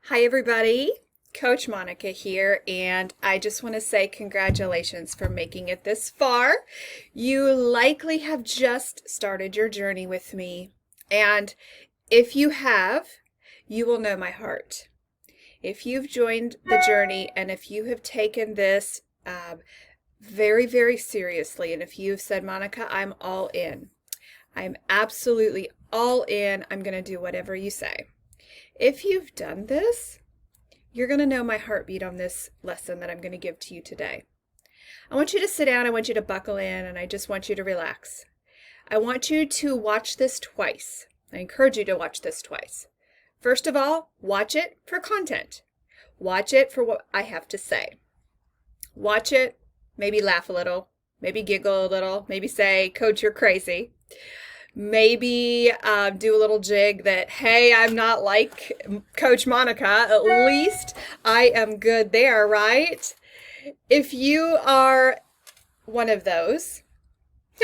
Hi, everybody. Coach Monica here, and I just want to say congratulations for making it this far. You likely have just started your journey with me, and if you have, you will know my heart. If you've joined the journey and if you have taken this very, very seriously, and if you've said, Monica, I'm all in, I'm absolutely all in, I'm going to do whatever you say. If you've done this, you're going to know my heartbeat on this lesson that I'm going to give to you today. I want you to sit down, I want you to buckle in, and I just want you to relax. I want you to watch this twice. I encourage you to watch this twice. First of all, watch it for content. Watch it for what I have to say. Watch it, maybe laugh a little, maybe giggle a little, maybe say, Coach, you're crazy. Maybe do a little jig that, hey, I'm not like Coach Monica. At least I am good there, right? If you are one of those,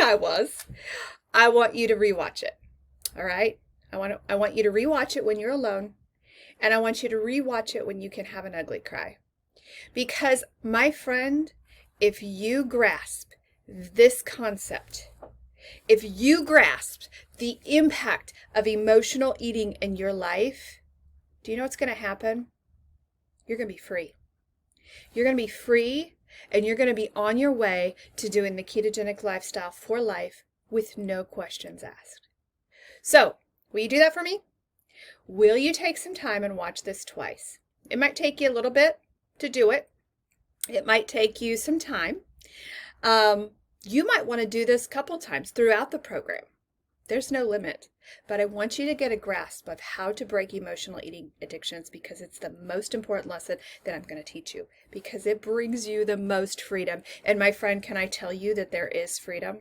I want you to rewatch it. All right? I want you to rewatch it when you're alone, and I want you to rewatch it when you can have an ugly cry. Because, my friend, if you grasp this concept, if you grasped the impact of emotional eating in your life, do you know what's going to happen? You're going to be free. You're going to be free, and you're going to be on your way to doing the ketogenic lifestyle for life with no questions asked. So, will you do that for me? Will you take some time and watch this twice? It might take you a little bit to do it. It might take you some time. You might want to do this a couple times throughout the program. There's no limit, but I want you to get a grasp of how to break emotional eating addictions, because it's the most important lesson that I'm going to teach you, because it brings you the most freedom. And my friend, can I tell you that there is freedom?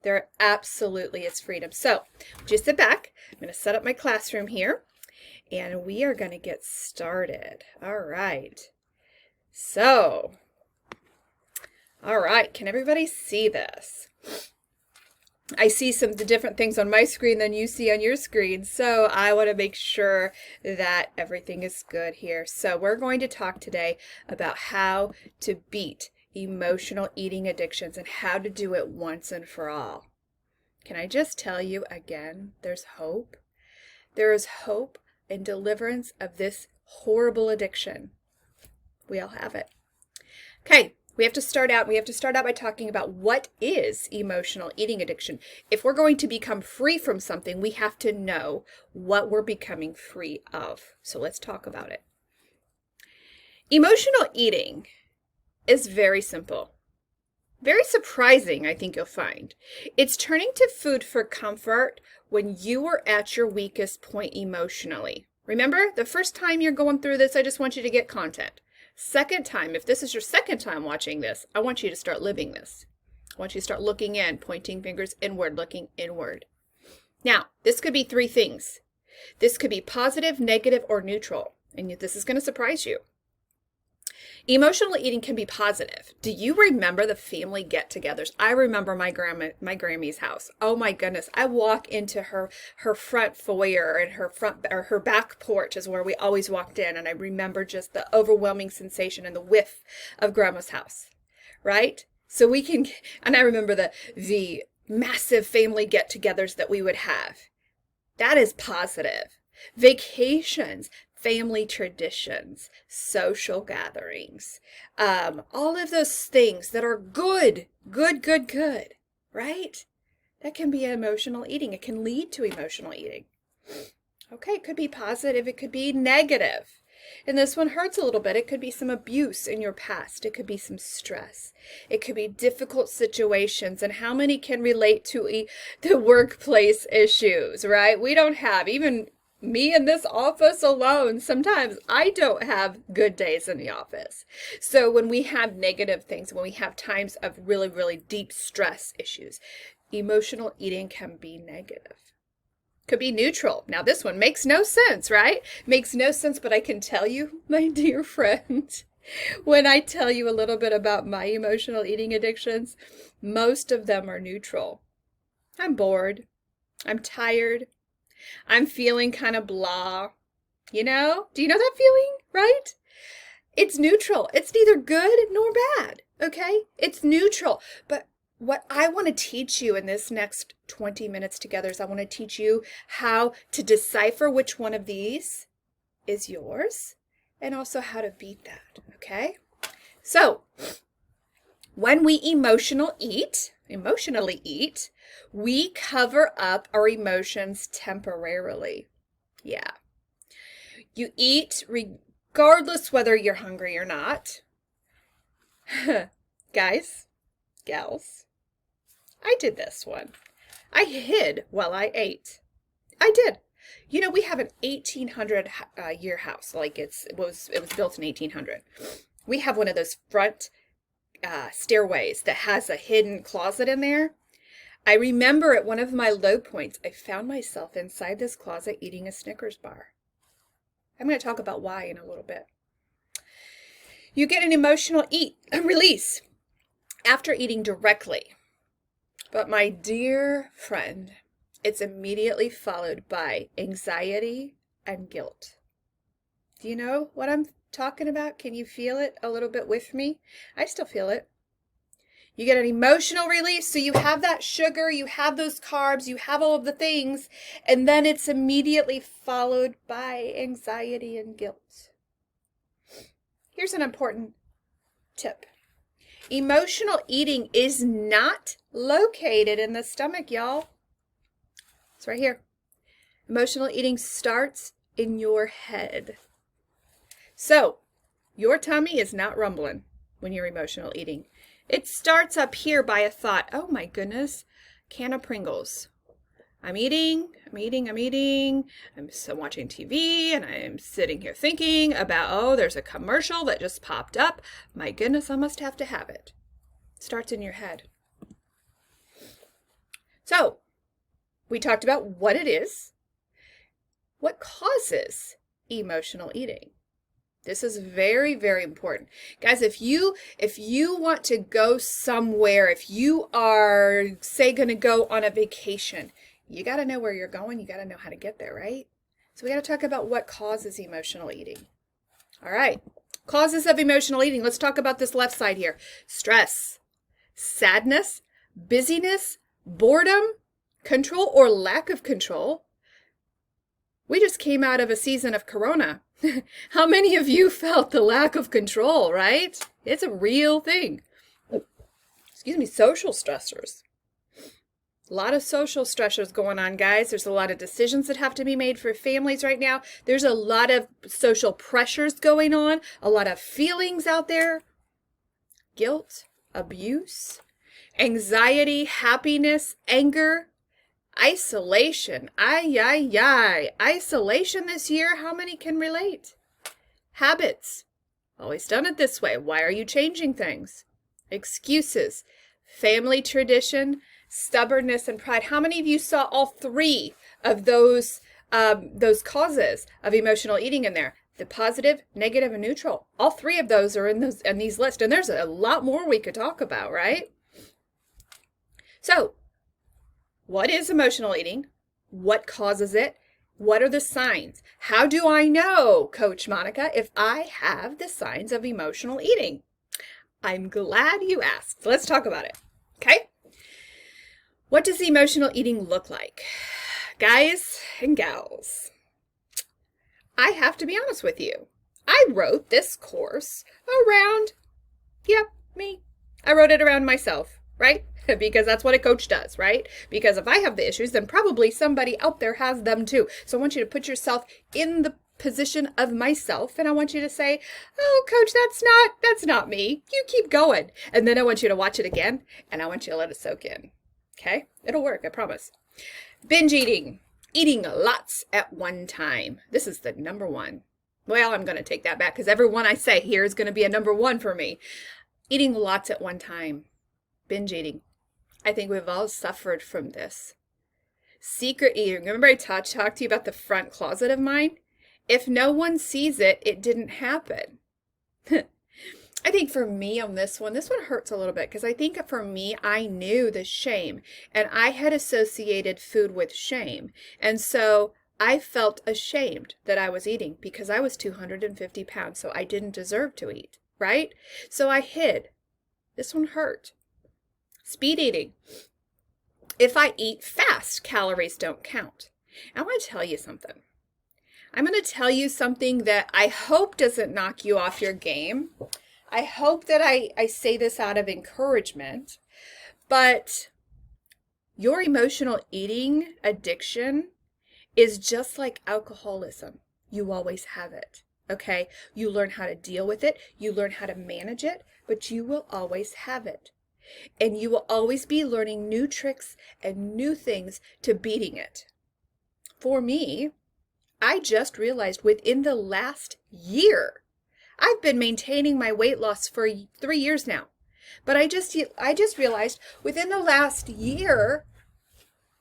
There absolutely is freedom. So just sit back. I'm going to set up my classroom here, and we are going to get started. All right. All right, can everybody see this? I see some of the different things on my screen than you see on your screen, so I want to make sure that everything is good here. So we're going to talk today about how to beat emotional eating addictions and how to do it once and for all. Can I just tell you again, there's hope. There is hope and deliverance of this horrible addiction. We all have it. Okay. We have to start out by talking about what is emotional eating addiction. If we're going to become free from something, we have to know what we're becoming free of. So let's talk about it. Emotional eating is very simple. Very surprising, I think you'll find. It's turning to food for comfort when you are at your weakest point emotionally. Remember, the first time you're going through this, I just want you to get content. Second time, if this is your second time watching this, I want you to start living this. I want you to start looking in, pointing fingers inward, looking inward. Now, this could be three things. This could be positive, negative, or neutral. And this is going to surprise you. Emotional eating can be positive. Do you remember the family get-togethers? I remember my Grammy's house. Oh my goodness. I walk into her front foyer, and her back porch is where we always walked in, and I remember just the overwhelming sensation and the whiff of Grandma's house. Right? So and I remember the massive family get-togethers that we would have. That is positive. Vacations, family traditions, social gatherings, all of those things that are good, right? That can be emotional eating. It can lead to emotional eating. Okay, it could be positive. It could be negative. And this one hurts a little bit. It could be some abuse in your past. It could be some stress. It could be difficult situations. And how many can relate to the workplace issues, right? We don't have, even me in this office alone, sometimes I don't have good days in the office. So when we have negative things, when we have times of really, really deep stress issues, emotional eating can be negative. Could be neutral. Now this one makes no sense, right? Makes no sense, but I can tell you, my dear friend, when I tell you a little bit about my emotional eating addictions, most of them are neutral. I'm bored. I'm tired. I'm feeling kind of blah. Do you know that feeling? right? It's neutral. It's neither good nor bad, okay? It's neutral. But what I want to teach you in this next 20 minutes together is I want to teach you how to decipher which one of these is yours and also how to beat that, okay? So, when we emotionally eat, we cover up our emotions temporarily. Yeah. You eat regardless whether you're hungry or not. Guys, gals, I did this one. I hid while I ate. I did. You know, we have an 1800 year house. Like it was built in 1800. We have one of those front stairways that has a hidden closet in there. I remember at one of my low points, I found myself inside this closet eating a Snickers bar. I'm going to talk about why in a little bit. You get an emotional release after eating directly. But my dear friend, it's immediately followed by anxiety and guilt. Do you know what I'm talking about? Can you feel it a little bit with me? I still feel it. You get an emotional release, so you have that sugar, you have those carbs, you have all of the things, and then it's immediately followed by anxiety and guilt. Here's an important tip. Emotional eating is not located in the stomach, y'all. It's right here. Emotional eating starts in your head. So, your tummy is not rumbling when you're emotional eating. It starts up here by a thought. Oh my goodness, can of Pringles. I'm eating. I'm still watching TV and I'm sitting here thinking about, oh, there's a commercial that just popped up. My goodness, I must have to have it. It starts in your head. So, we talked about what it is, what causes emotional eating. This is very, very important. Guys, if you want to go somewhere, if you are, say, going to go on a vacation, you got to know where you're going. You got to know how to get there, right? So we got to talk about what causes emotional eating. All right. Causes of emotional eating. Let's talk about this left side here. Stress, sadness, busyness, boredom, control or lack of control. We just came out of a season of Corona. How many of you felt the lack of control, right? It's a real thing. Excuse me, social stressors. A lot of social stressors going on, guys. There's a lot of decisions that have to be made for families right now. There's a lot of social pressures going on, a lot of feelings out there. Guilt, abuse, anxiety, happiness, anger, isolation. Isolation this year. How many can relate? Habits. Always done it this way. Why are you changing things? Excuses. Family tradition, stubbornness, and pride. How many of you saw all three of those causes of emotional eating in there? The positive, negative, and neutral. All three of those are in these lists. And there's a lot more we could talk about, right? So, what is emotional eating? What causes it? What are the signs? How do I know, Coach Monica, if I have the signs of emotional eating? I'm glad you asked. Let's talk about it. Okay? What does emotional eating look like? Guys and gals, I have to be honest with you. I wrote this course around, me. I wrote it around myself, right? Because that's what a coach does, right? Because if I have the issues, then probably somebody out there has them too. So I want you to put yourself in the position of myself, and I want you to say, oh, coach, that's not me. You keep going. And then I want you to watch it again, and I want you to let it soak in. Okay? It'll work, I promise. Binge eating. Eating lots at one time. This is the number one. Well, I'm going to take that back because every one I say here is going to be a number one for me. Eating lots at one time. Binge eating. I think we've all suffered from this. Secret eating. Remember I talked to you about the front closet of mine? If no one sees it, it didn't happen. I think for me on this one hurts a little bit because I think for me, I knew the shame and I had associated food with shame. And so I felt ashamed that I was eating because I was 250 pounds, so I didn't deserve to eat, right? So I hid. This one hurt. Speed eating. If I eat fast, calories don't count. I want to tell you something. I'm going to tell you something that I hope doesn't knock you off your game. I hope that I say this out of encouragement, but your emotional eating addiction is just like alcoholism. You always have it, okay? You learn how to deal with it. You learn how to manage it, but you will always have it. And you will always be learning new tricks and new things to beating it. For me, I just realized within the last year, I've been maintaining my weight loss for 3 years now. But I just realized within the last year,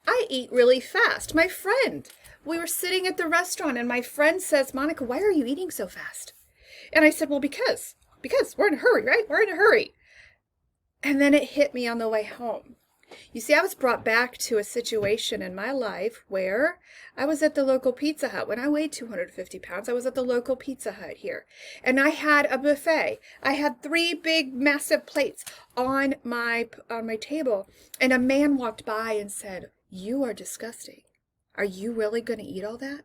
I eat really fast. My friend, we were sitting at the restaurant and my friend says, Monica, why are you eating so fast? And I said, well, because we're in a hurry, right? We're in a hurry. And then it hit me on the way home. You see, I was brought back to a situation in my life where I was at the local Pizza Hut. When I weighed 250 pounds, I was at the local Pizza Hut here. And I had a buffet. I had 3 big, massive plates on my table. And a man walked by and said, you are disgusting. Are you really going to eat all that?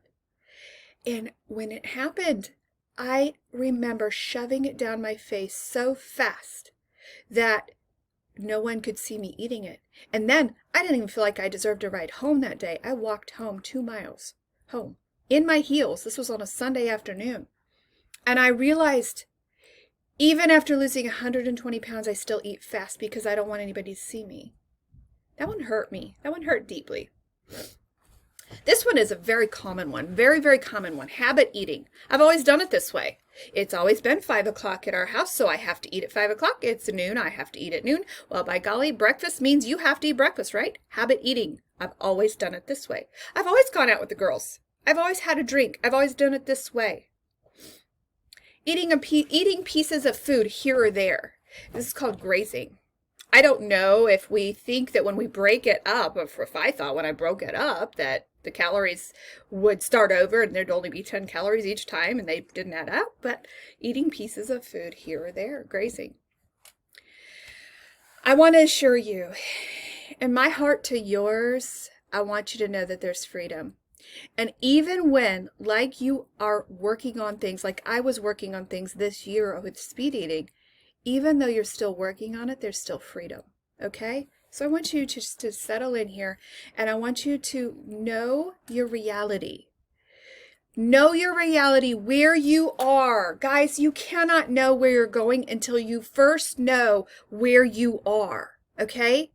And when it happened, I remember shoving it down my face so fast that no one could see me eating it. And then I didn't even feel like I deserved a ride home that day. I walked home 2 miles home in my heels. This was on a Sunday afternoon. And I realized even after losing 120 pounds, I still eat fast because I don't want anybody to see me. That one hurt me. That one hurt deeply. This one is a very common one. Very, very common one. Habit eating. I've always done it this way. It's always been 5 o'clock at our house, so I have to eat at 5 o'clock. It's noon, I have to eat at noon. Well, by golly, breakfast means you have to eat breakfast, right? Habit eating. I've always done it this way. I've always gone out with the girls. I've always had a drink. I've always done it this way. Eating pieces of food here or there. This is called grazing. I don't know if we think that when we break it up, or if I thought when I broke it up that the calories would start over and there'd only be 10 calories each time and they didn't add up, but eating pieces of food here or there, grazing. I want to assure you, in my heart to yours, I want you to know that there's freedom. And even when, like you are working on things, like I was working on things this year with speed eating, even though you're still working on it, there's still freedom, okay? So I want you to settle in here, and I want you to know your reality. Know your reality, where you are. Guys, you cannot know where you're going until you first know where you are, okay?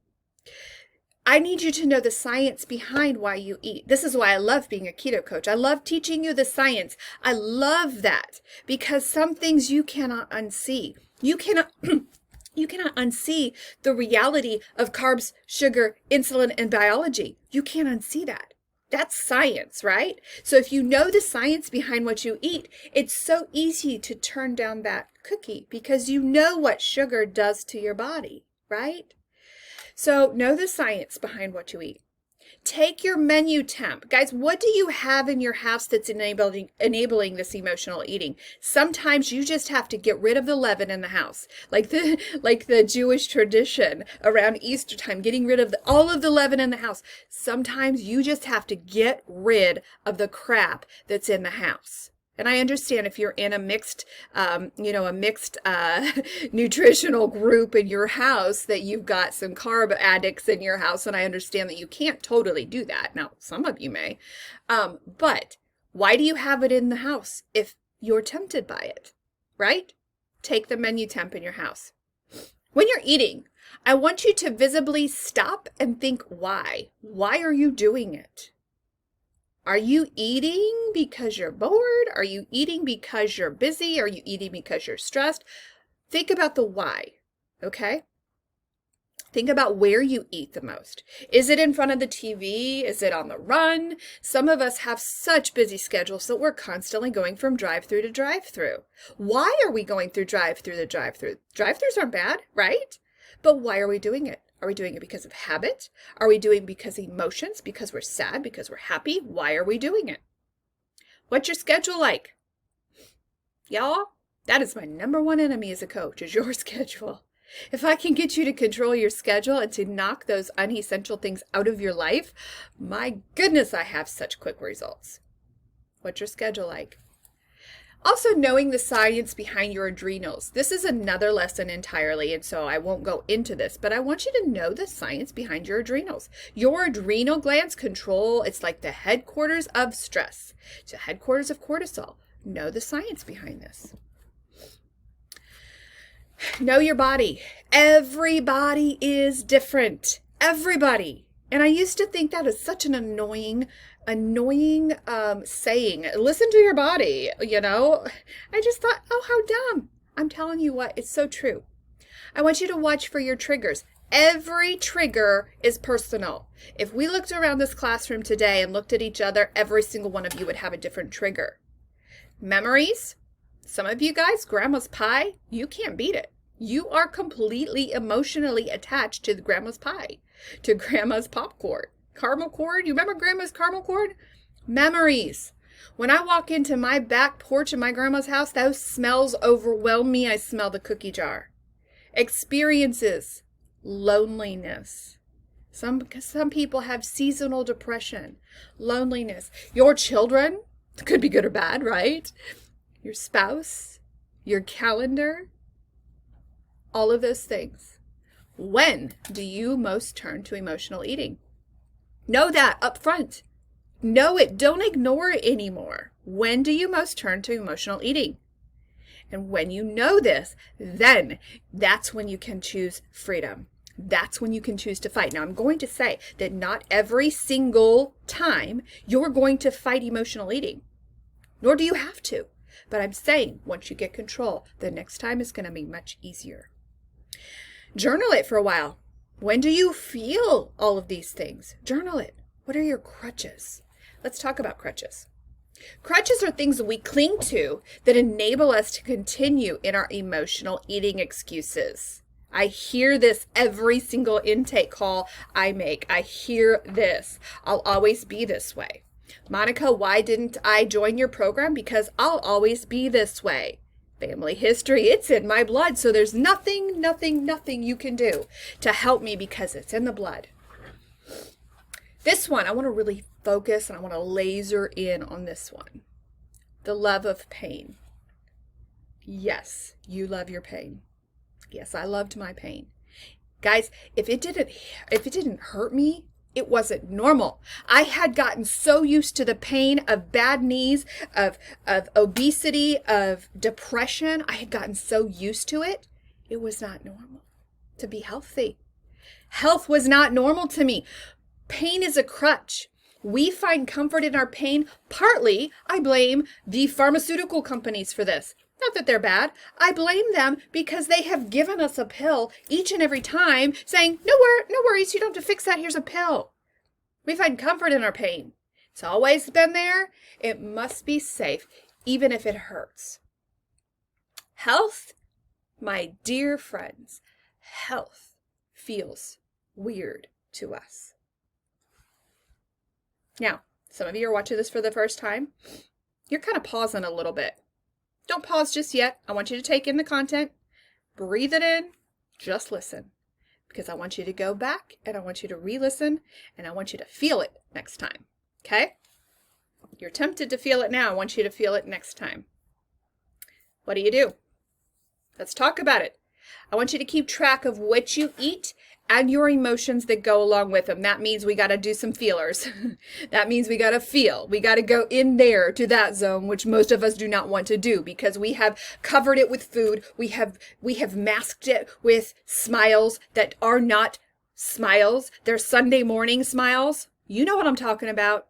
I need you to know the science behind why you eat. This is why I love being a keto coach. I love teaching you the science. I love that because some things you cannot unsee. You cannot unsee the reality of carbs, sugar, insulin, and biology. You can't unsee that. That's science, right? So if you know the science behind what you eat, it's so easy to turn down that cookie because you know what sugar does to your body, right? So know the science behind what you eat. Take your menu temp. Guys, what do you have in your house that's enabling this emotional eating? Sometimes you just have to get rid of the leaven in the house. Like the Jewish tradition around Easter time, getting rid of all of the leaven in the house. Sometimes you just have to get rid of the crap that's in the house. And I understand if you're in a mixed nutritional group in your house that you've got some carb addicts in your house, and I understand that you can't totally do that. Now, some of you may, but why do you have it in the house if you're tempted by it, right? Take the menu temp in your house. When you're eating, I want you to visibly stop and think why. Why are you doing it? Are you eating because you're bored? Are you eating because you're busy? Are you eating because you're stressed? Think about the why, okay? Think about where you eat the most. Is it in front of the TV? Is it on the run? Some of us have such busy schedules that we're constantly going from drive-through to drive-through. Why are we going through drive-through to drive-through? Drive-throughs aren't bad, right? But why are we doing it? Are we doing it because of habit? Are we doing it because of emotions? Because we're sad? Because we're happy? Why are we doing it? What's your schedule like? Y'all, that is my number one enemy as a coach, is your schedule. If I can get you to control your schedule and to knock those unessential things out of your life, my goodness, I have such quick results. What's your schedule like? Also, knowing the science behind your adrenals. This is another lesson entirely, and so I won't go into this, but I want you to know the science behind your adrenals. Your adrenal glands control, it's like the headquarters of stress. It's the headquarters of cortisol. Know the science behind this. Know your body. Everybody is different. Everybody. And I used to think that is such an annoying saying. Listen to your body, you know. I just thought, oh, how dumb. I'm telling you what, it's so true. I want you to watch for your triggers. Every trigger is personal. If we looked around this classroom today and looked at each other, every single one of you would have a different trigger. Memories. Some of you guys, grandma's pie, you can't beat it. You are completely emotionally attached to the grandma's pie, to grandma's popcorn. Caramel corn, you remember grandma's caramel corn? Memories. When I walk into my back porch in my grandma's house, those smells overwhelm me. I smell the cookie jar. Experiences. Loneliness. Some people have seasonal depression. Loneliness. Your children, could be good or bad, right? Your spouse, your calendar, all of those things. When do you most turn to emotional eating? Know that up front. Know it. Don't ignore it anymore. When do you most turn to emotional eating? And when you know this, then that's when you can choose freedom. That's when you can choose to fight. Now, I'm going to say that not every single time you're going to fight emotional eating, nor do you have to. But I'm saying once you get control, the next time is going to be much easier. Journal it for a while. When do you feel all of these things? Journal it. What are your crutches? Let's talk about crutches. Crutches are things that we cling to that enable us to continue in our emotional eating excuses. I hear this every single intake call I make. I hear this. I'll always be this way. Monica, why didn't I join your program? Because I'll always be this way. Family history, it's in my blood, so there's nothing you can do to help me because it's in the blood. This one, I want to really focus and I want to laser in on this one. The love of pain. Yes, you love your pain. Yes, I loved my pain. Guys, if it didn't hurt me, it wasn't normal. I had gotten so used to the pain of bad knees, of obesity, of depression. I had gotten so used to it. It was not normal to be healthy. Health was not normal to me. Pain is a crutch. We find comfort in our pain. Partly, I blame the pharmaceutical companies for this. Not that they're bad. I blame them because they have given us a pill each and every time saying, no worries, you don't have to fix that, here's a pill. We find comfort in our pain. It's always been there. It must be safe, even if it hurts. Health, my dear friends, health feels weird to us. Now, some of you are watching this for the first time. You're kind of pausing a little bit. Don't pause just yet. I want you to take in the content, breathe it in, just listen. Because I want you to go back and I want you to re-listen and I want you to feel it next time. Okay? You're tempted to feel it now. I want you to feel it next time. What do? Let's talk about it. I want you to keep track of what you eat and your emotions that go along with them. That means we got to do some feelers. That means we got to feel. We got to go in there to that zone, which most of us do not want to do because we have covered it with food. We have masked it with smiles that are not smiles. They're Sunday morning smiles. You know what I'm talking about.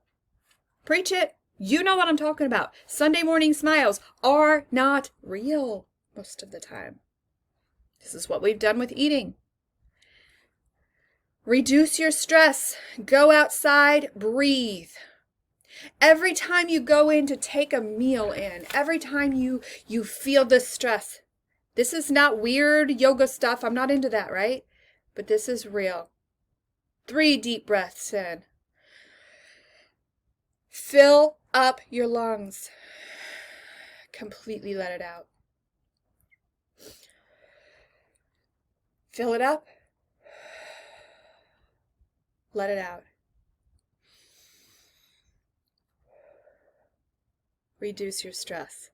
Preach it. You know what I'm talking about. Sunday morning smiles are not real most of the time. This is what we've done with eating. Reduce your stress. Go outside, breathe. Every time you go in to take a meal in, every time you feel this stress, this is not weird yoga stuff. I'm not into that, right? But this is real. 3 deep breaths in. Fill up your lungs. Completely let it out. Fill it up. Let it out. Reduce your stress.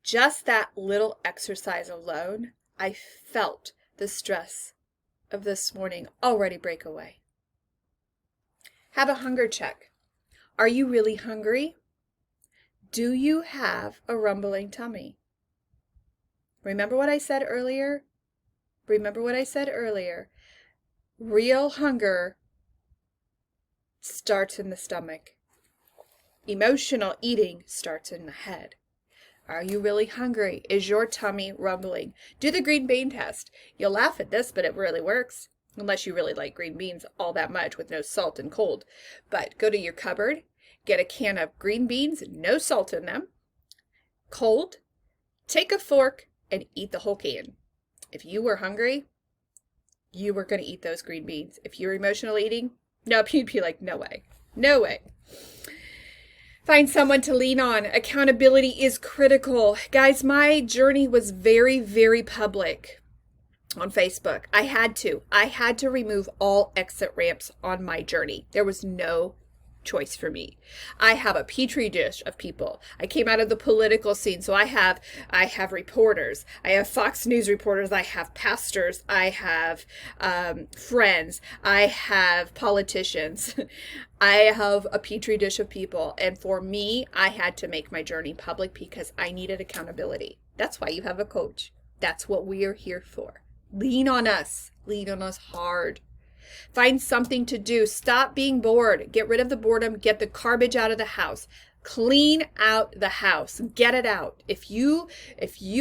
Just that little exercise alone, I felt the stress of this morning already break away. Have a hunger check. Are you really hungry? Do you have a rumbling tummy? Remember what I said earlier? Real hunger starts in the stomach. Emotional eating starts in the head. Are you really hungry? Is your tummy rumbling? Do the green bean test. You'll laugh at this, but it really works. Unless you really like green beans all that much with no salt and cold. But go to your cupboard, get a can of green beans, no salt in them, cold, take a fork, and eat the whole can. If you were hungry, you were going to eat those green beans. If you're emotional eating, nope, you'd be like, no way, no way. Find someone to lean on. Accountability is critical. Guys, my journey was very, very public on Facebook. I had to remove all exit ramps on my journey. There was no choice for me. I have a petri dish of people. I came out of the political scene, so I have reporters. I have Fox News reporters. I have pastors. I have friends. I have politicians. I have a petri dish of people. And for me, I had to make my journey public because I needed accountability. That's why you have a coach. That's what we are here for. Lean on us. Lean on us hard. Find something to do. Stop being bored. Get rid of the boredom. Get the garbage out of the house. Clean out the house. Get it out. If you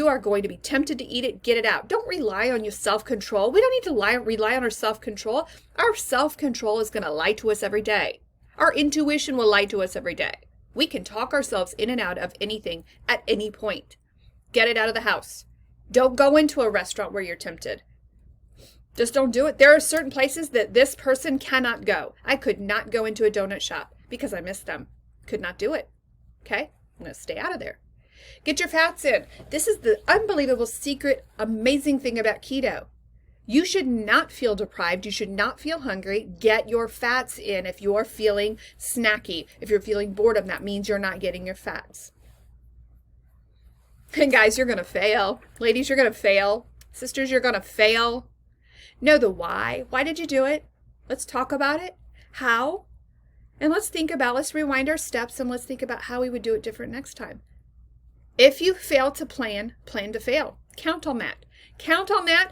are going to be tempted to eat it, get it out. Don't rely on your self-control. We don't need to rely on our self-control. Our self-control is going to lie to us every day. Our intuition will lie to us every day. We can talk ourselves in and out of anything at any point. Get it out of the house. Don't go into a restaurant where you're tempted. Just don't do it. There are certain places that this person cannot go. I could not go into a donut shop because I missed them. Could not do it. Okay? I'm going to stay out of there. Get your fats in. This is the unbelievable secret, amazing thing about keto. You should not feel deprived. You should not feel hungry. Get your fats in. If you're feeling snacky, if you're feeling boredom, that means you're not getting your fats. And guys, you're going to fail. Ladies, you're going to fail. Sisters, you're going to fail. Know the why. Why did you do it? Let's talk about it. How? And let's rewind our steps and let's think about how we would do it different next time. If you fail to plan to fail. Count on that. Count on that.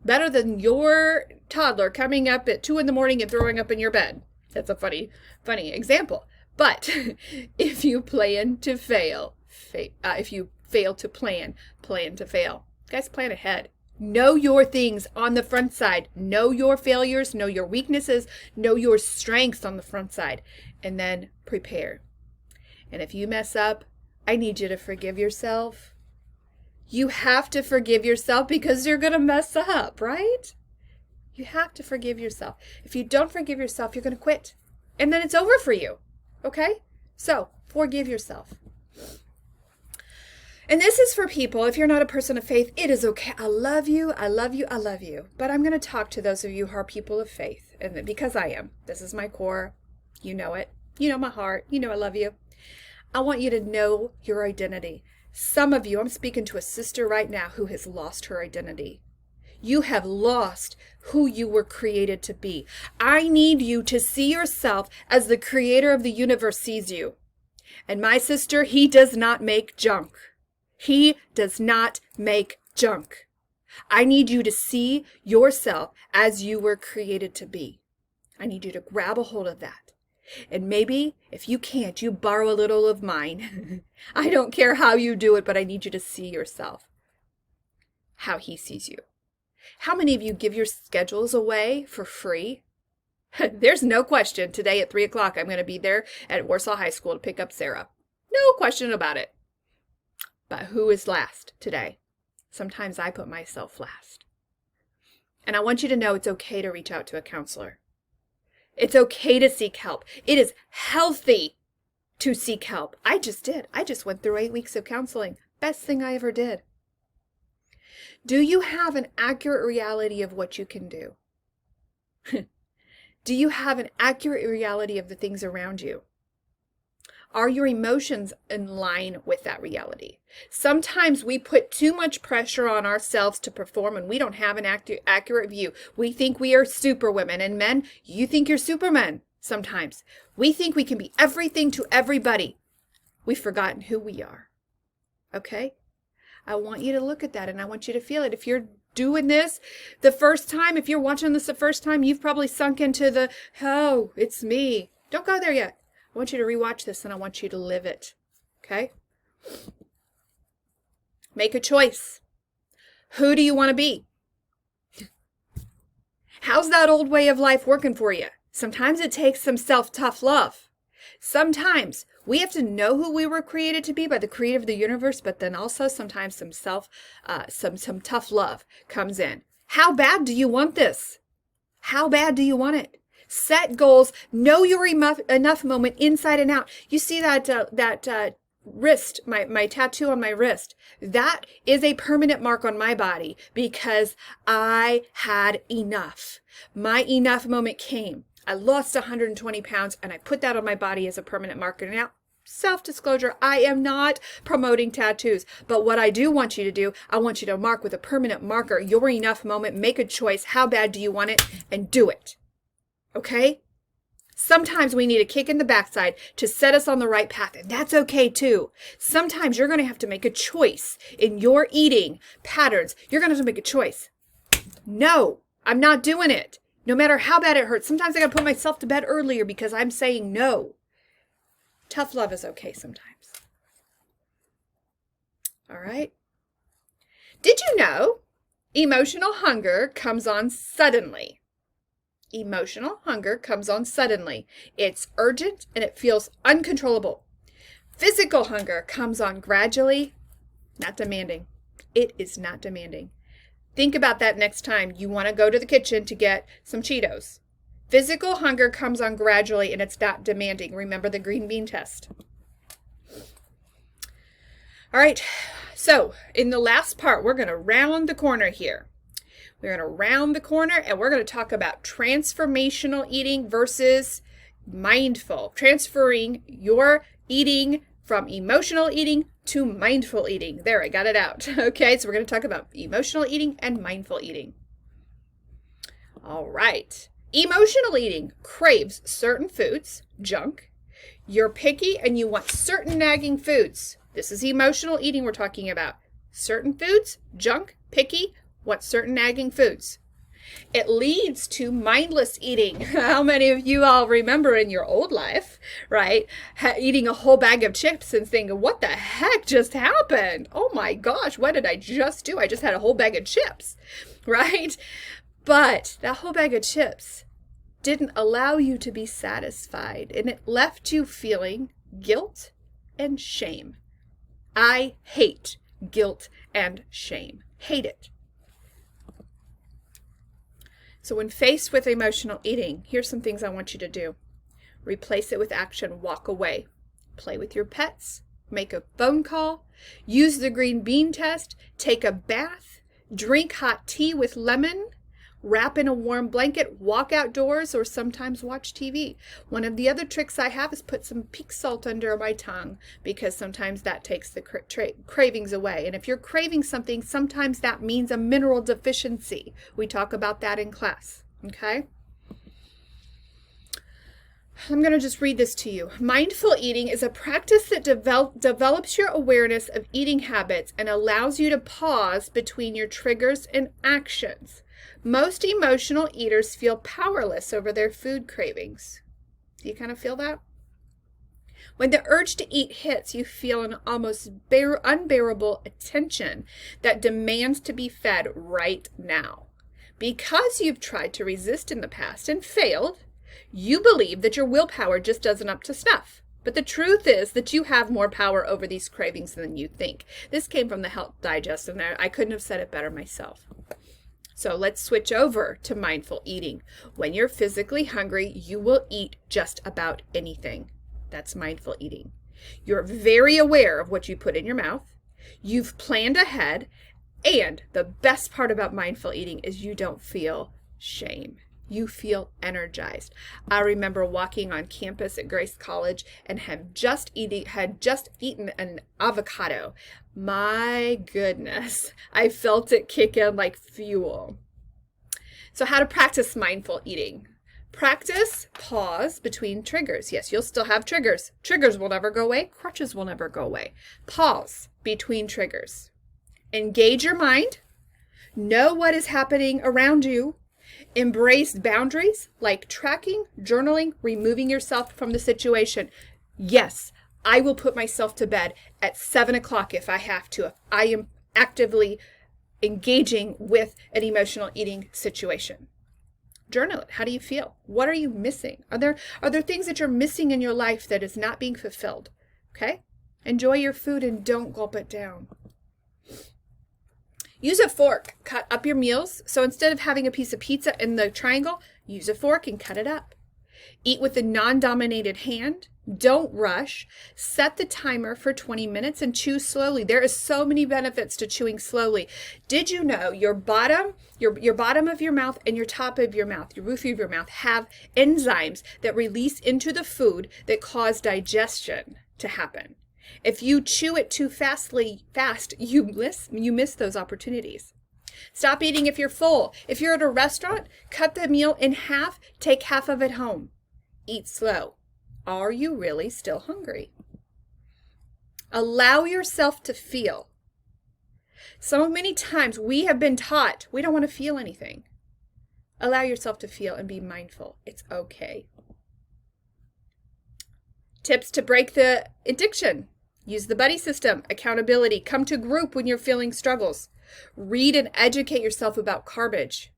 Better than your toddler coming up at 2 a.m. and throwing up in your bed. That's a funny example. But if you plan to fail, if you fail to plan to fail. Guys, plan ahead. Know your things on the front side. Know your failures, know your weaknesses, know your strengths on the front side, and then prepare. And if you mess up, I need you to forgive yourself. You have to forgive yourself because you're going to mess up, right? You have to forgive yourself. If you don't forgive yourself, you're going to quit. And then it's over for you. Okay? So, forgive yourself. And this is for people, if you're not a person of faith, it is okay. I love you. But I'm going to talk to those of you who are people of faith. And because I am. This is my core. You know it. You know my heart. You know I love you. I want you to know your identity. Some of you, I'm speaking to a sister right now who has lost her identity. You have lost who you were created to be. I need you to see yourself as the creator of the universe sees you. And my sister, he does not make junk. He does not make junk. I need you to see yourself as you were created to be. I need you to grab a hold of that. And maybe, if you can't, you borrow a little of mine. I don't care how you do it, but I need you to see yourself how he sees you. How many of you give your schedules away for free? There's no question. Today at 3 o'clock, I'm going to be there at Warsaw High School to pick up Sarah. No question about it. But who is last today? Sometimes I put myself last. And I want you to know it's okay to reach out to a counselor. It's okay to seek help. It is healthy to seek help. I just did. I just went through 8 weeks of counseling. Best thing I ever did. Do you have an accurate reality of what you can do? Do you have an accurate reality of the things around you? Are your emotions in line with that reality? Sometimes we put too much pressure on ourselves to perform and we don't have an accurate view. We think we are superwomen, and men, you think you're supermen sometimes. We think we can be everything to everybody. We've forgotten who we are. Okay? I want you to look at that and I want you to feel it. If you're doing this the first time, if you're watching this the first time, you've probably sunk into the, oh, it's me. Don't go there yet. I want you to rewatch this and I want you to live it. Okay? Make a choice. Who do you want to be? How's that old way of life working for you? Sometimes it takes some tough love. Sometimes we have to know who we were created to be by the creator of the universe, but then also sometimes some tough love comes in. How bad do you want this? How bad do you want it? Set goals. Know your enough moment inside and out. You see that wrist, my tattoo on my wrist. That is a permanent mark on my body because I had enough. My enough moment came. I lost 120 pounds and I put that on my body as a permanent marker. Now, self-disclosure, I am not promoting tattoos, but what I do want you to do, I want you to mark with a permanent marker your enough moment, make a choice, how bad do you want it, and do it. Okay? Sometimes we need a kick in the backside to set us on the right path, and that's okay too. Sometimes you're going to have to make a choice in your eating patterns. You're going to have to make a choice. No, I'm not doing it. No matter how bad it hurts. Sometimes I got to put myself to bed earlier because I'm saying no. Tough love is okay sometimes. All right? Did you know emotional hunger comes on suddenly? Emotional hunger comes on suddenly. It's urgent and it feels uncontrollable. Physical hunger comes on gradually, not demanding. It is not demanding. Think about that next time you want to go to the kitchen to get some Cheetos. Physical hunger comes on gradually and it's not demanding. Remember the green bean test. All right, so in the last part, we're going to round the corner here. We're going to round the corner and we're going to talk about transformational eating versus mindful. Transferring your eating from emotional eating to mindful eating. There, I got it out. Okay, so we're going to talk about emotional eating and mindful eating. All right. Emotional eating craves certain foods, junk. You're picky and you want certain nagging foods. This is emotional eating we're talking about. Certain foods, junk, picky, want certain nagging foods. It leads to mindless eating. How many of you all remember in your old life, right, eating a whole bag of chips and thinking, what the heck just happened? Oh my gosh, what did I just do? I just had a whole bag of chips, right? But that whole bag of chips didn't allow you to be satisfied, and it left you feeling guilt and shame. I hate guilt and shame. Hate it. So when faced with emotional eating, here's some things I want you to do. Replace it with action. Walk away. Play with your pets. Make a phone call. Use the green bean test. Take a bath. Drink hot tea with lemon. Wrap in a warm blanket. Walk outdoors or sometimes watch TV. One of the other tricks I have is put some pink salt under my tongue because sometimes that takes the cravings away. And if you're craving something, sometimes that means a mineral deficiency. We talk about that in class. Okay? I'm going to just read this to you. Mindful eating is a practice that develops your awareness of eating habits and allows you to pause between your triggers and actions. Most emotional eaters feel powerless over their food cravings. Do you kind of feel that? When the urge to eat hits, you feel an almost unbearable attention that demands to be fed right now. Because you've tried to resist in the past and failed, you believe that your willpower just doesn't up to snuff. But the truth is that you have more power over these cravings than you think. This came from the Health Digest, and I couldn't have said it better myself. So let's switch over to mindful eating. When you're physically hungry, you will eat just about anything. That's mindful eating. You're very aware of what you put in your mouth. You've planned ahead. And the best part about mindful eating is you don't feel shame. You feel energized. I remember walking on campus at Grace College and had just eaten an avocado. My goodness, I felt it kick in like fuel. So how to practice mindful eating? Practice pause between triggers. Yes, you'll still have triggers. Triggers will never go away. Crutches will never go away. Pause between triggers. Engage your mind. Know what is happening around you. Embrace boundaries like tracking, journaling, removing yourself from the situation. Yes, I will put myself to bed at 7 o'clock if I have to. If I am actively engaging with an emotional eating situation. Journal it. How do you feel? What are you missing? Are there things that you're missing in your life that is not being fulfilled? Okay? Enjoy your food and don't gulp it down. Use a fork. Cut up your meals. So instead of having a piece of pizza in the triangle, use a fork and cut it up. Eat with a non-dominated hand. Don't rush. Set the timer for 20 minutes and chew slowly. There is so many benefits to chewing slowly. Did you know your bottom of your mouth and your top of your mouth, your roof of your mouth, have enzymes that release into the food that cause digestion to happen? If you chew it too fast, you miss those opportunities. Stop eating if you're full. If you're at a restaurant, cut the meal in half, take half of it home. Eat slow. Are you really still hungry? Allow yourself to feel. So many times we have been taught we don't want to feel anything. Allow yourself to feel and be mindful. It's okay. Tips to break the addiction. Use the buddy system, accountability. Come to group when you're feeling struggles. Read and educate yourself about garbage.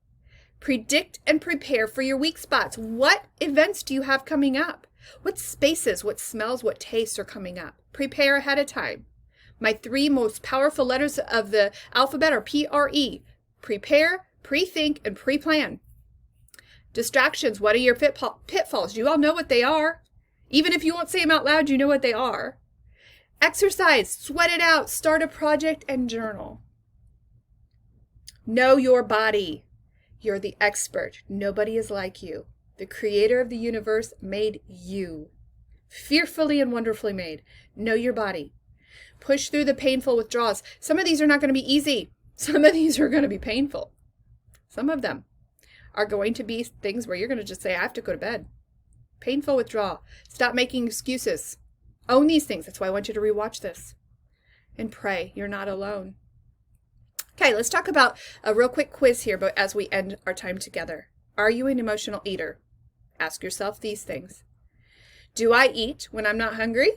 Predict and prepare for your weak spots. What events do you have coming up? What spaces, what smells, what tastes are coming up? Prepare ahead of time. My 3 most powerful letters of the alphabet are PRE. Prepare, pre-think, and pre-plan. Distractions. What are your pitfalls? You all know what they are. Even if you won't say them out loud, you know what they are. Exercise. Sweat it out. Start a project and journal. Know your body. You're the expert. Nobody is like you. The creator of the universe made you. Fearfully and wonderfully made. Know your body. Push through the painful withdrawals. Some of these are not going to be easy. Some of these are going to be painful. Some of them are going to be things where you're going to just say, I have to go to bed. Painful withdrawal. Stop making excuses. Own these things. That's why I want you to rewatch this. And pray. You're not alone. Okay, let's talk about a real quick quiz here, but as we end our time together. Are you an emotional eater? Ask yourself these things. Do I eat when I'm not hungry?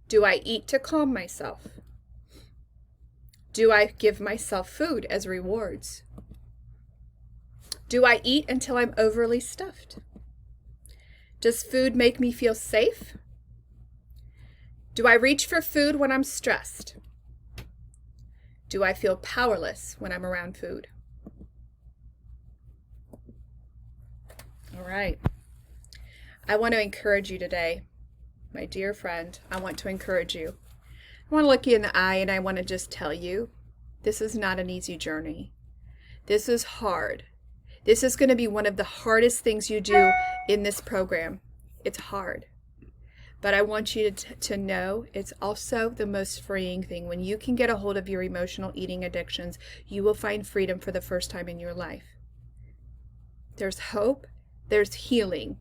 Do I eat to calm myself? Do I give myself food as rewards? Do I eat until I'm overly stuffed? Does food make me feel safe? Do I reach for food when I'm stressed? Do I feel powerless when I'm around food? All right. I want to encourage you today, my dear friend. I want to encourage you. I want to look you in the eye and I want to just tell you, this is not an easy journey. This is hard. This is going to be one of the hardest things you do in this program. It's hard. But I want you to know it's also the most freeing thing. When you can get a hold of your emotional eating addictions, you will find freedom for the first time in your life. There's hope. There's healing.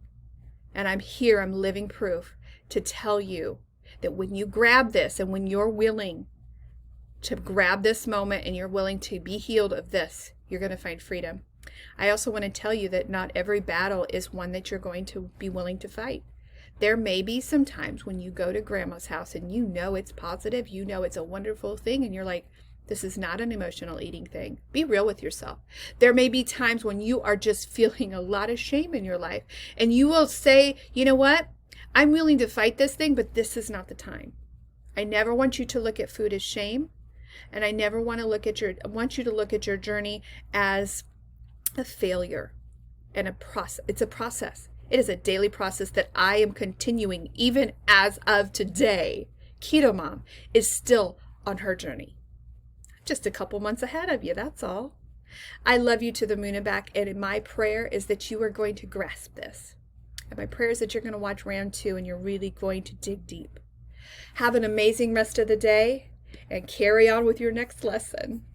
And I'm here. I'm living proof to tell you that when you grab this and when you're willing to grab this moment and you're willing to be healed of this, you're going to find freedom. I also want to tell you that not every battle is one that you're going to be willing to fight. There may be some times when you go to grandma's house and you know it's positive, you know it's a wonderful thing, and you're like, this is not an emotional eating thing. Be real with yourself. There may be times when you are just feeling a lot of shame in your life, and you will say, you know what? I'm willing to fight this thing, but this is not the time. I never want you to look at food as shame, and I never want to want you to look at your journey as a failure and a process. It's a process. It is a daily process that I am continuing even as of today. Keto Mom is still on her journey. Just a couple months ahead of you, that's all. I love you to the moon and back, and my prayer is that you are going to grasp this. And my prayer is that you're going to watch round 2 and you're really going to dig deep. Have an amazing rest of the day and carry on with your next lesson.